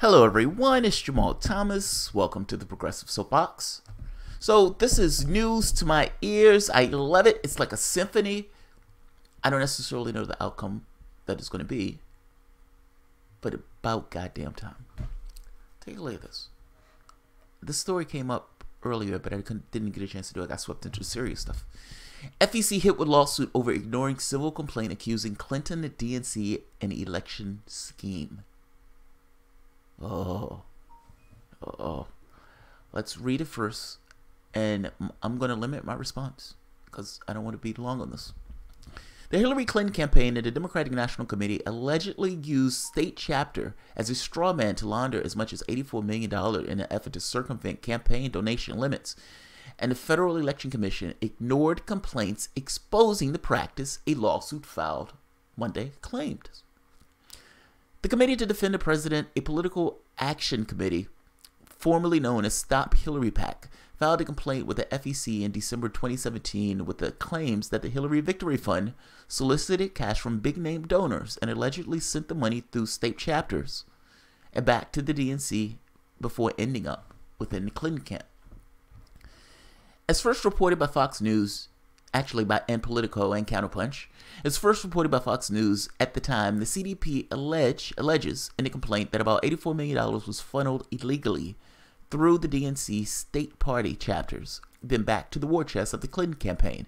Hello everyone, it's Jamal Thomas. Welcome to the Progressive Soapbox. So this is news to my ears. I love it. It's like a symphony. I don't necessarily know the outcome that it's going to be, but about goddamn time. Take a look at this. This story came up earlier, but I didn't get a chance to do it. I got swept into serious stuff. FEC hit with lawsuit over ignoring civil complaint accusing Clinton, the DNC, an election scheme. Let's read it first, and I'm going to limit my response because I don't want to be long on this. The Hillary Clinton campaign and the Democratic National Committee allegedly used state chapter as a straw man to launder as much as $84 million in an effort to circumvent campaign donation limits, and the Federal Election Commission ignored complaints exposing the practice a lawsuit filed Monday claimed. The Committee to Defend the President, a political action committee, formerly known as Stop Hillary PAC, filed a complaint with the FEC in December 2017 with the claims that the Hillary Victory Fund solicited cash from big-name donors and allegedly sent the money through state chapters and back to the DNC before ending up within the Clinton camp. As first reported by Fox News, and Politico and Counterpunch, as first reported by Fox News at the time, the CDP alleges in the complaint that about $84 million was funneled illegally through the DNC state party chapters, then back to the war chest of the Clinton campaign.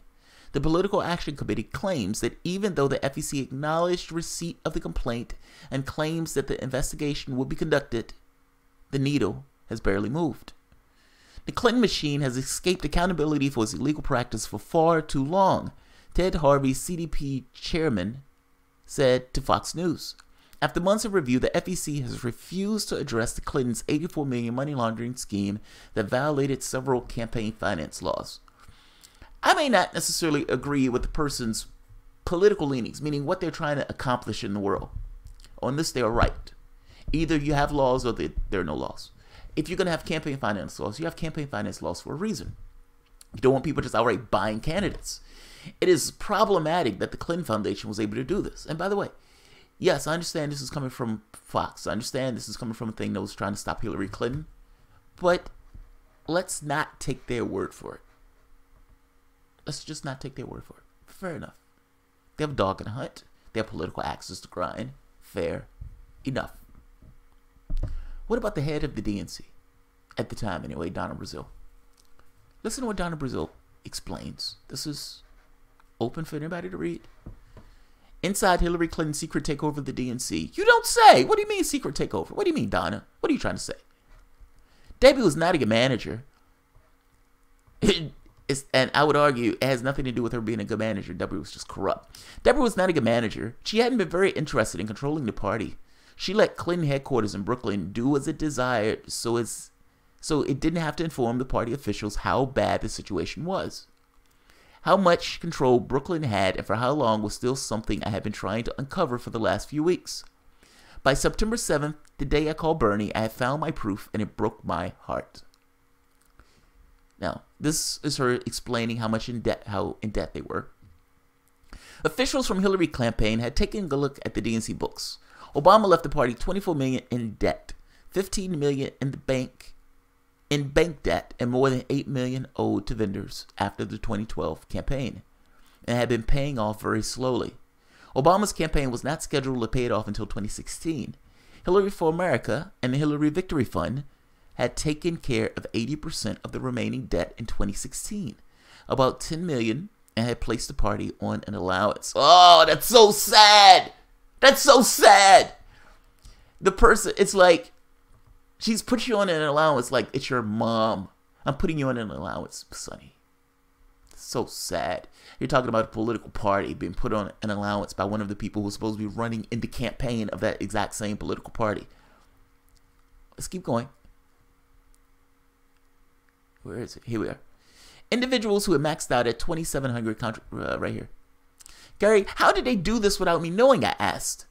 The Political Action Committee claims that even though the FEC acknowledged receipt of the complaint and claims that the investigation will be conducted, the needle has barely moved. The Clinton machine has escaped accountability for its illegal practice for far too long, Ted Harvey, CDP chairman, said to Fox News. After months of review, the FEC has refused to address the Clintons' $84 million money laundering scheme that violated several campaign finance laws. I may not necessarily agree with the person's political leanings, meaning what they're trying to accomplish in the world. On this, they are right. Either you have laws or there are no laws. If you're going to have campaign finance laws, you have campaign finance laws for a reason. You don't want people just outright buying candidates. It is problematic that the Clinton Foundation was able to do this. And by the way, yes, I understand this is coming from Fox. I understand this is coming from a thing that was trying to stop Hillary Clinton. But let's not take their word for it. Let's just not take their word for it. Fair enough. They have a dog in a hunt. They have political axes to grind. Fair enough. What about the head of the DNC? At the time, anyway, Donna Brazile. Listen to what Donna Brazile explains. This is open for anybody to read. Inside Hillary Clinton's secret takeover of the DNC. You don't say. What do you mean secret takeover? What do you mean, Donna? What are you trying to say? Debbie was not a manager. And I would argue it has nothing to do with her being a good manager. Debbie was just corrupt. Debbie was not a good manager. She hadn't been very interested in controlling the party. She let Clinton headquarters in Brooklyn do as it desired so it didn't have to inform the party officials how bad the situation was. How much control Brooklyn had and for how long was still something I had been trying to uncover for the last few weeks. By September 7th, the day I called Bernie, I had found my proof and it broke my heart. Now, this is her explaining how in debt they were. Officials from Hillary campaign had taken a look at the DNC books. Obama left the party $24 million in debt, $15 million in bank debt, and more than $8 million owed to vendors after the 2012 campaign, and had been paying off very slowly. Obama's campaign was not scheduled to pay it off until 2016. Hillary for America and the Hillary Victory Fund had taken care of 80% of the remaining debt in 2016, about $10 million, and had placed the party on an allowance. Oh, that's so sad. That's so sad. The person, it's like, she's put you on an allowance like it's your mom. I'm putting you on an allowance, Sonny. It's so sad. You're talking about a political party being put on an allowance by one of the people who's supposed to be running in the campaign of that exact same political party. Let's keep going. Where is it? Here we are. Individuals who had maxed out at 2,700 right here. Gary, how did they do this without me knowing? I asked.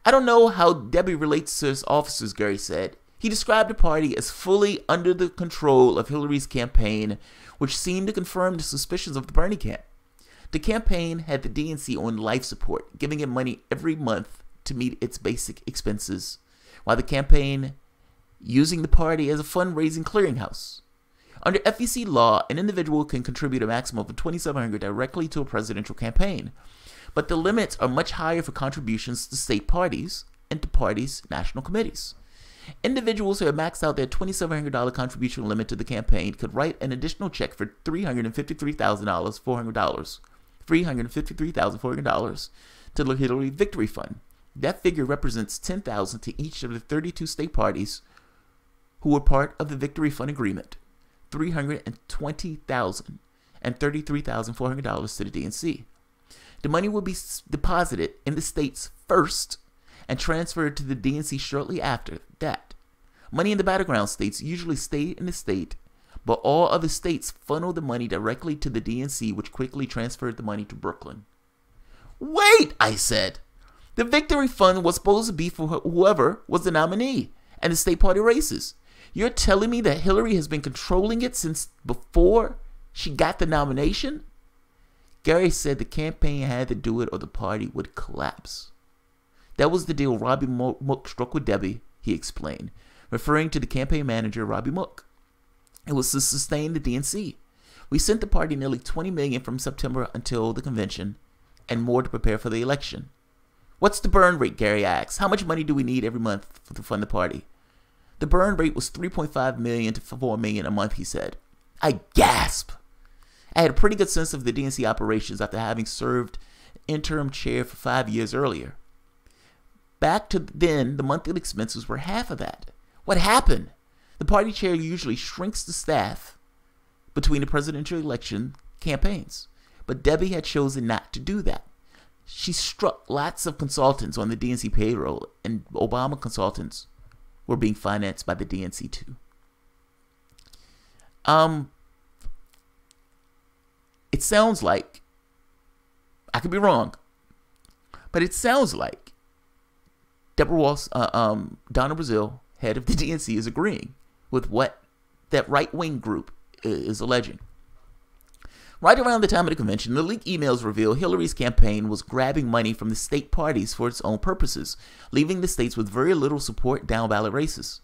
I don't know how Debbie relates to his officers, Gary said. He described the party as fully under the control of Hillary's campaign, which seemed to confirm the suspicions of the Bernie camp. The campaign had the DNC on life support, giving it money every month to meet its basic expenses, while the campaign using the party as a fundraising clearinghouse. Under FEC law, an individual can contribute a maximum of $2,700 directly to a presidential campaign, but the limits are much higher for contributions to state parties and to parties' national committees. Individuals who have maxed out their $2,700 contribution limit to the campaign could write an additional check for $353,400 to the Hillary Victory Fund. That figure represents $10,000 to each of the 32 state parties who were part of the Victory Fund agreement, $320,000 and $33,400 to the DNC. The money will be deposited in the states first and transferred to the DNC shortly after that. Money in the battleground states usually stay in the state, but all other states funnel the money directly to the DNC, which quickly transferred the money to Brooklyn. Wait, I said. The Victory Fund was supposed to be for whoever was the nominee and the state party races. You're telling me that Hillary has been controlling it since before she got the nomination? Gary said the campaign had to do it or the party would collapse. That was the deal Robbie Mook struck with Debbie, he explained, referring to the campaign manager, Robbie Mook. It was to sustain the DNC. We sent the party nearly $20 million from September until the convention and more to prepare for the election. What's the burn rate, Gary asked. How much money do we need every month to fund the party? The burn rate was $3.5 million to $4 million a month, he said. I gasped. I had a pretty good sense of the DNC operations after having served interim chair for 5 years earlier. Back to then, the monthly expenses were half of that. What happened? The party chair usually shrinks the staff between the presidential election campaigns, but Debbie had chosen not to do that. She struck lots of consultants on the DNC payroll, and Obama consultants were being financed by the DNC too. It sounds like, I could be wrong, but it sounds like Donna Brazile, head of the DNC, is agreeing with what that right-wing group is alleging. Right around the time of the convention, the leaked emails reveal Hillary's campaign was grabbing money from the state parties for its own purposes, leaving the states with very little support down-ballot races.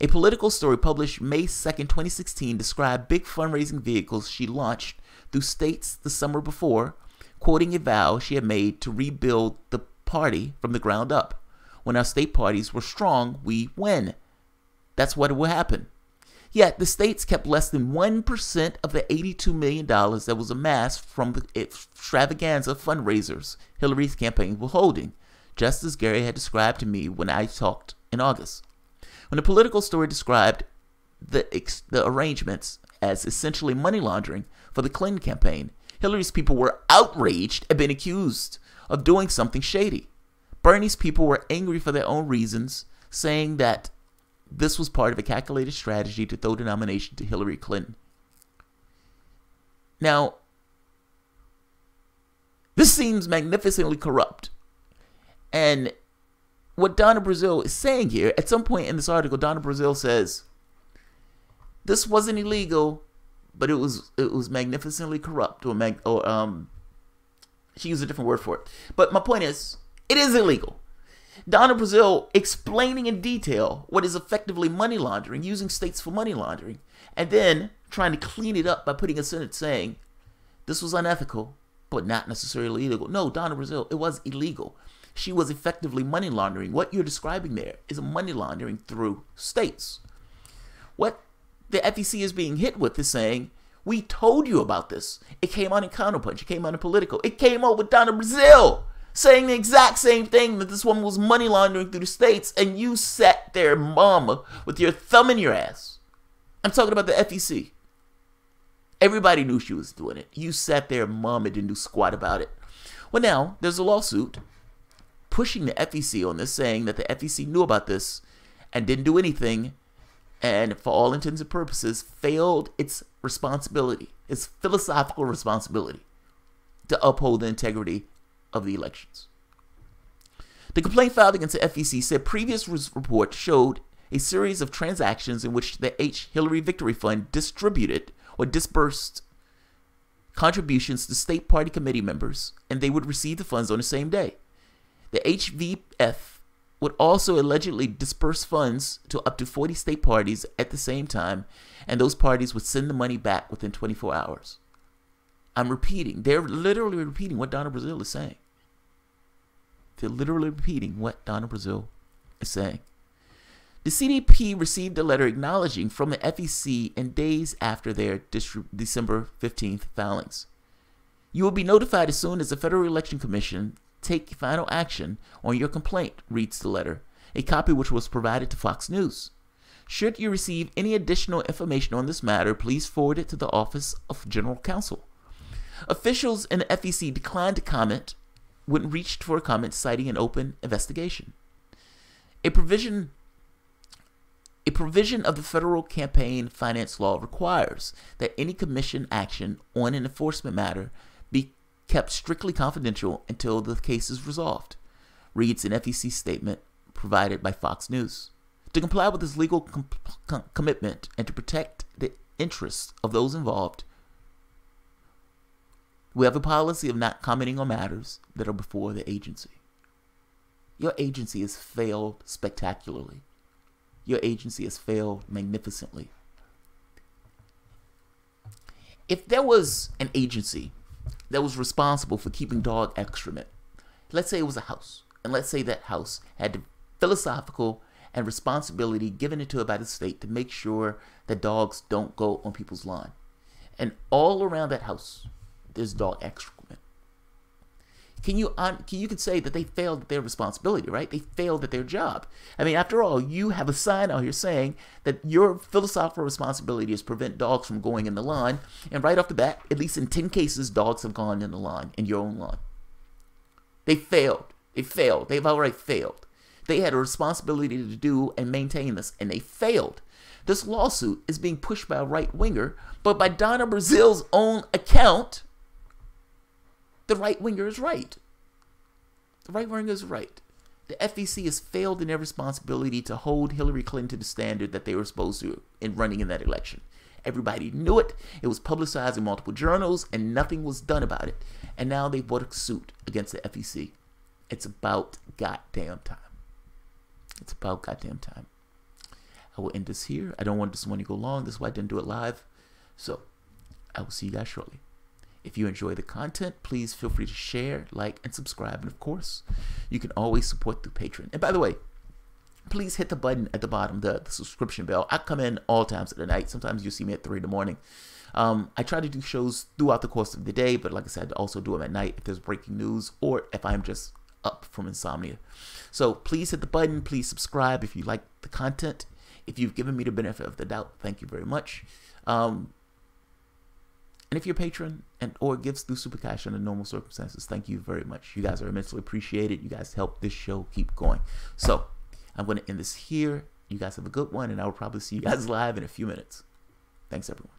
A political story published May 2nd, 2016 described big fundraising vehicles she launched through states the summer before, quoting a vow she had made to rebuild the party from the ground up. When our state parties were strong, we win. That's what would happen. Yet, the states kept less than 1% of the $82 million that was amassed from the extravaganza fundraisers Hillary's campaign was holding, just as Gary had described to me when I talked in August. When the political story described the arrangements as essentially money laundering for the Clinton campaign, Hillary's people were outraged and been accused of doing something shady. Bernie's people were angry for their own reasons, saying that this was part of a calculated strategy to throw the nomination to Hillary Clinton. Now, this seems magnificently corrupt. And what Donna Brazile is saying here, at some point in this article, Donna Brazile says, this wasn't illegal, but it was magnificently corrupt, she used a different word for it. But my point is, it is illegal. Donna Brazile explaining in detail what is effectively money laundering, using states for money laundering, and then trying to clean it up by putting a sentence saying this was unethical, but not necessarily illegal. No, Donna Brazile, it was illegal. She was effectively money laundering. What you're describing there is a money laundering through states. What the FEC is being hit with is saying, we told you about this. It came out in Counterpunch. It came out in Politico. It came out with Donna Brazile saying the exact same thing, that this woman was money laundering through the states, and you sat there, mama, with your thumb in your ass. I'm talking about the FEC. Everybody knew she was doing it. You sat there, mama, didn't do squat about it. Well, now, there's a lawsuit pushing the FEC on this, saying that the FEC knew about this and didn't do anything, and for all intents and purposes, failed its responsibility, its philosophical responsibility, to uphold the integrity of the elections. The complaint filed against the FEC said previous reports showed a series of transactions in which the Hillary Victory Fund distributed or disbursed contributions to state party committee members, and they would receive the funds on the same day. The HVF would also allegedly disperse funds to up to 40 state parties at the same time, and those parties would send the money back within 24 hours. I'm repeating. They're literally repeating what Donna Brazile is saying. They're literally repeating what Donna Brazile is saying. The CDP received a letter acknowledging from the FEC in days after their December 15th filings. You will be notified as soon as the Federal Election Commission take final action on your complaint, reads the letter, a copy which was provided to Fox News. Should you receive any additional information on this matter, please forward it to the Office of General Counsel. Officials in the FEC declined to comment when reached for a comment, citing an open investigation. A provision of the federal campaign finance law requires that any commission action on an enforcement matter be kept strictly confidential until the case is resolved, reads an FEC statement provided by Fox News. To comply with this legal commitment and to protect the interests of those involved, we have a policy of not commenting on matters that are before the agency. Your agency has failed spectacularly. Your agency has failed magnificently. If there was an agency that was responsible for keeping dog excrement, let's say it was a house, and let's say that house had the philosophical and responsibility given it to it by the state to make sure that dogs don't go on people's lawn. And all around that house, there's dog excrement. You could say that they failed at their responsibility, right? They failed at their job. I mean, after all, you have a sign out here saying that your philosophical responsibility is to prevent dogs from going in the lawn. And right off the bat, at least in 10 cases, dogs have gone in the lawn, in your own lawn. They failed. They failed. They've outright failed. They had a responsibility to do and maintain this, and they failed. This lawsuit is being pushed by a right-winger, but by Donna Brazile's own account, the right-winger is right. The right-winger is right. The FEC has failed in their responsibility to hold Hillary Clinton to the standard that they were supposed to in running in that election. Everybody knew it. It was publicized in multiple journals, and nothing was done about it. And now they brought a suit against the FEC. It's about goddamn time. It's about goddamn time. I will end this here. I don't want this one to go long. This is why I didn't do it live. So, I will see you guys shortly. If you enjoy the content, please feel free to share, like, and subscribe. And of course, you can always support through Patreon. And by the way, please hit the button at the bottom, the subscription bell. I come in all times of the night. Sometimes you see me at 3 in the morning. I try to do shows throughout the course of the day, but like I said, I also do them at night if there's breaking news or if I'm just up from insomnia. So please hit the button. Please subscribe if you like the content. If you've given me the benefit of the doubt, thank you very much. And if you're a patron or gives through Super Cash under normal circumstances, thank you very much. You guys are immensely appreciated. You guys help this show keep going. So I'm going to end this here. You guys have a good one, and I will probably see you guys live in a few minutes. Thanks, everyone.